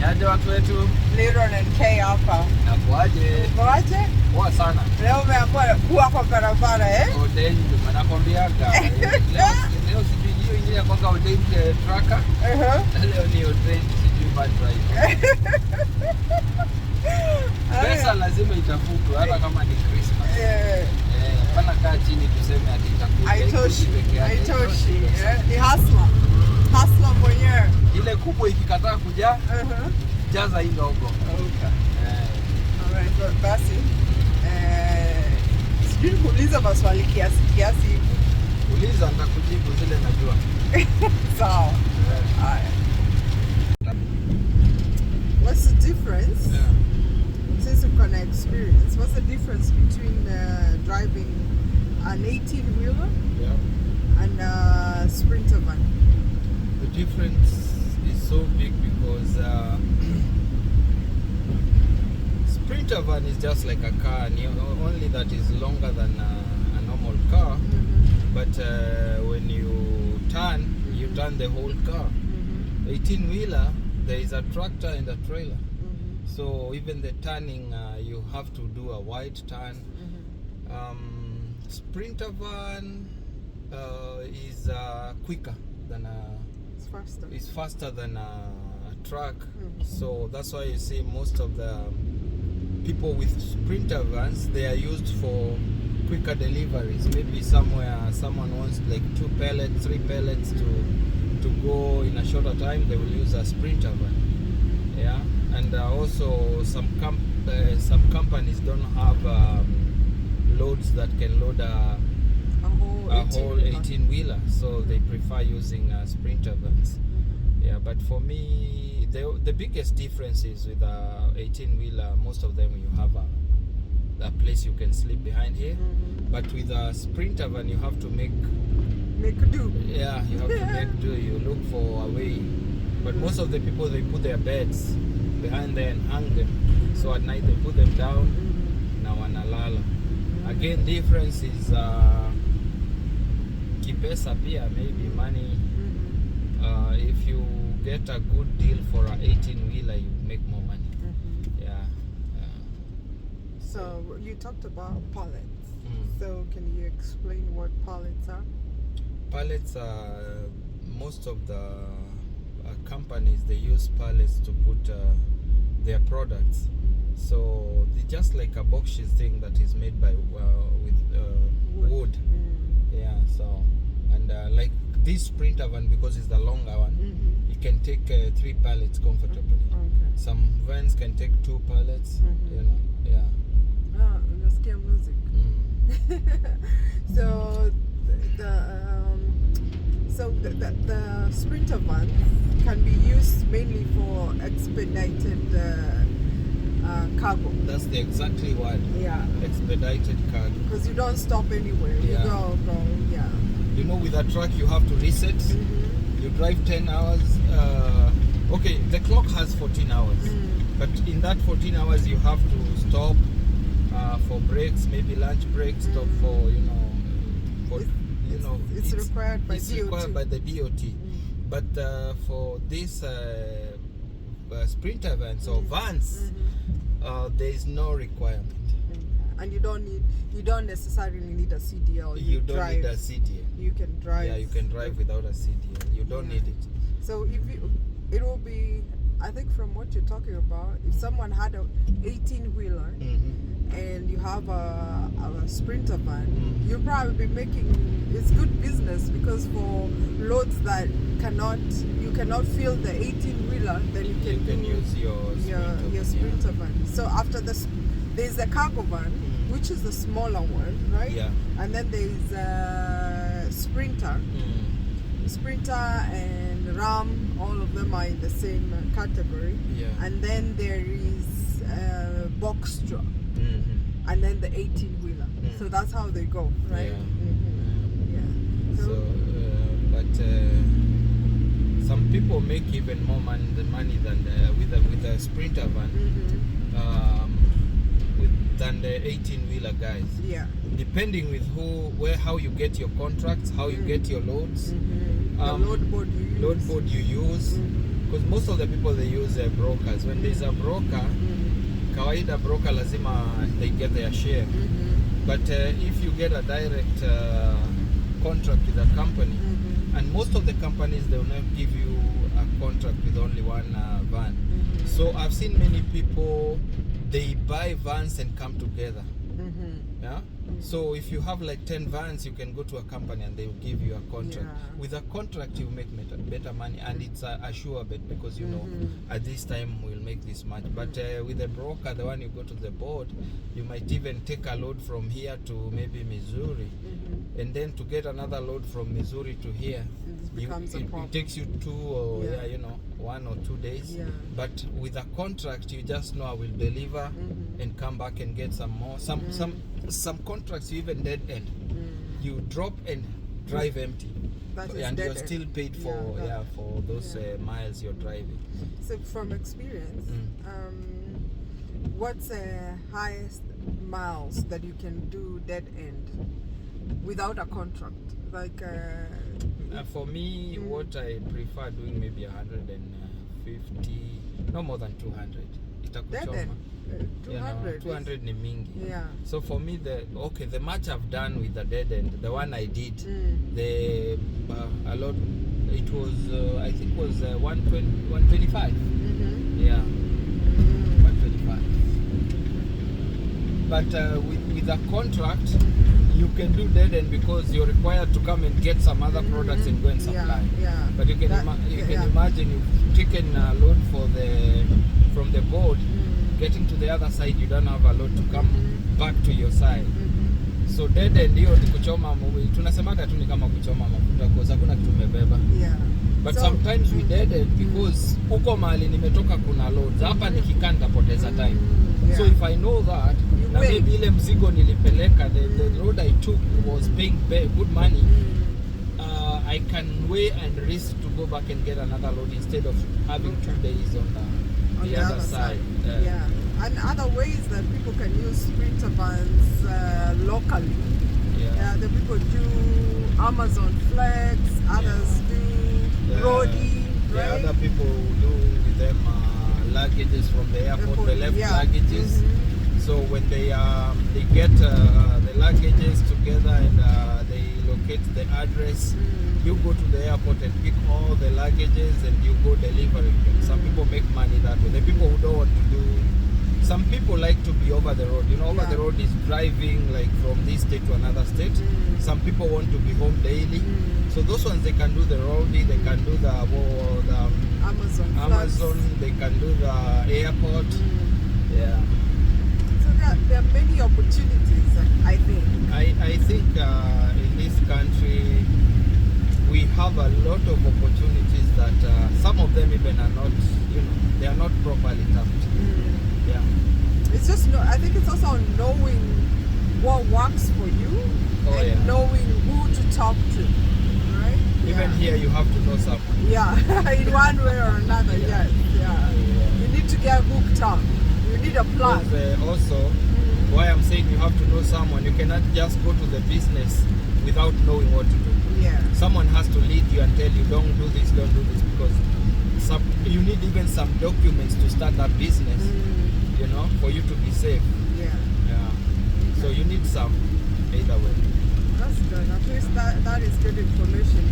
Niaje watu wetu. Leron and K hapa. Nakuaje? Ukoaje? Poa sana. Leo umeamua kuwa kwa barabara Odei ndio nakwambiaga. Leo sijui hiyo ingine kwa Odei tracker. Leo ni Odei sijui bad drive. Pesa lazima itafutwe hata kama ni Christmas. Pana kaa chini tuseme ati itakuja. Haitoshi. Ni hustler. Hustler mwenyewe. Ile kubwa ikikataa kuja, jaza hii ndogo. Okay. Alright, basi. Sijui kuuliza maswali kiasi hivi. Uliza nitakujibu zile najua. Sawa. Haya. What's the difference? Since you've got experience, what's the difference between driving an 18-wheeler and a Sprinter van? The difference is so big because Sprinter van is just like a car, only that is longer than a normal car. But when you turn the whole car. 18-wheeler, there is a tractor and a trailer. So even the turning, you have to do a wide turn. Sprinter van is quicker than it's faster than a truck. So that's why you see most of the people with Sprinter vans, they are used for quicker deliveries. Maybe somewhere someone wants like 2 pallets, 3 pallets to go in a shorter time, they will use a Sprinter van. Yeah. And also some companies don't have loads that can load a whole 18-wheeler, so they prefer using Sprinter vans. Yeah, but for me, the biggest difference is with a 18-wheeler, most of them you have a place you can sleep behind here. But with a Sprinter van, you have to make do. Yeah, you have to make do. You look for a way. But most of the people, they put their beds behind there and hang them. So at night they put them down. Now wanalala. Again, difference is kipesa pia, maybe money. If you get a good deal for an 18-wheeler, you make more money. Yeah. So you talked about pallets. So can you explain what pallets are? Pallets are most of the companies, they use pallets to put their products. So they're just like a boxes thing that is made by with wood. Yeah. So and like this Sprinter van, because it's the longer one, it can take 3 pallets comfortably. Okay. Some vans can take 2 pallets. You know. Yeah. Unasikia music. So the Sprinter van can be used mainly for expedited cargo. That's the exactly word. Yeah. Expedited cargo. Because you don't stop anywhere. Yeah. You go. Yeah. You know, with a truck you have to reset. You drive 10 hours. Okay, the clock has 14 hours. But in that 14 hours you have to stop for breaks, maybe lunch breaks, stop for, it's required by DOT. Required by the DOT. But for this Sprinter vans or vans, there is no requirement. And you don't necessarily need a CDL. You don't need a CDL. You can drive. Yeah, you can drive without a CDL. You don't need it. So it will be, I think from what you're talking about, if someone had an 18-wheeler and you have a Sprinter van, you'll probably be it's good business, because for loads that you cannot fill the 18-wheeler, then you can use your Sprinter van. So after there's a cargo van, which is the smaller one, right? Yeah. And then there's a Sprinter. Sprinter and Ram, all of them are in the same category. Yeah. And then there is box truck, and then the 18-wheeler. So that's how they go, right? Yeah. So, but some people make even more money than with a Sprinter van. Than the 18-wheeler guys. Yeah. Depending with how you get your contracts, how you get your loads, the load board you use. because most of the people they use brokers. When there's a broker, kawaida broker lazima they get their share. But if you get a direct contract with a company, and most of the companies they will not give you a contract with only one van. So I've seen many people they buy vans and come together. Yeah. So if you have like 10 vans, you can go to a company and they will give you a contract. With a contract, you make better money, and it's a sure bet because you know at this time we'll make this much. But with a broker, the one you go to the board, you might even take a load from here to maybe Missouri, and then to get another load from Missouri to here, it takes you 2 or 1 or 2 days. But with a contract, you just know I will deliver and come back and get some more. Some contracts you even dead end. You drop and drive empty, and you're still paid for for those miles you're driving. So from experience, what's the highest miles that you can do dead end without a contract? Like for me, what I prefer doing maybe 150, no more than 200. Dead end. 200 200 ni mingi. Yeah. So for me, the match I've done with the dead end, the one I did, the a lot. It was I think it was 125. Yeah, 125. But with a contract, you can do dead end because you're required to come and get some other products and go and supply. But you can imagine you've taken a load from the board. Getting to the other side, you don't have a load to come back to your side. So dead end hiyo ni kuchoma, tunasemaga tu ni kama kuchoma mafuta kwa sababu hakuna kitu umebeba. But sometimes we dead end because huko mahali nimetoka kuna loads. Hapa nikikaa nitapoteza time. So if I know that, na maybe ile mzigo nilipeleka, the road I took was paying good money, I can weigh and risk to go back and get another load instead of having 2 days on the other side. And other ways that people can use sprinter vans locally. The people do Amazon Flex, others do Roadie. Right? Other people do with them luggages from the airport, the left luggages. So when they get the luggages together and they locate the address, you go to the airport and pick all the luggages and you go delivering them. Some people make money that way. The people who don't want to do, some people like to be over the road. Over the road is driving like from this state to another state. Some people want to be home daily. So those ones they can do the roadie, they can do the Amazon, they can do the airport. So there are many opportunities, I think. I think in this country we have a lot of opportunities that some of them even are not, they are not properly tapped. It's just I think it's also knowing what works for you and knowing who to talk to, right? Even here you have to know someone. In one way or another, You need to get hooked up. You need a plan. Also, why I'm saying you have to know someone, you cannot just go to the business without knowing what to do. Someone has to lead you and tell you, don't do this, because you need even some documents to start that business, for you to be safe. So you need some, either way. That's good. At least that is good information.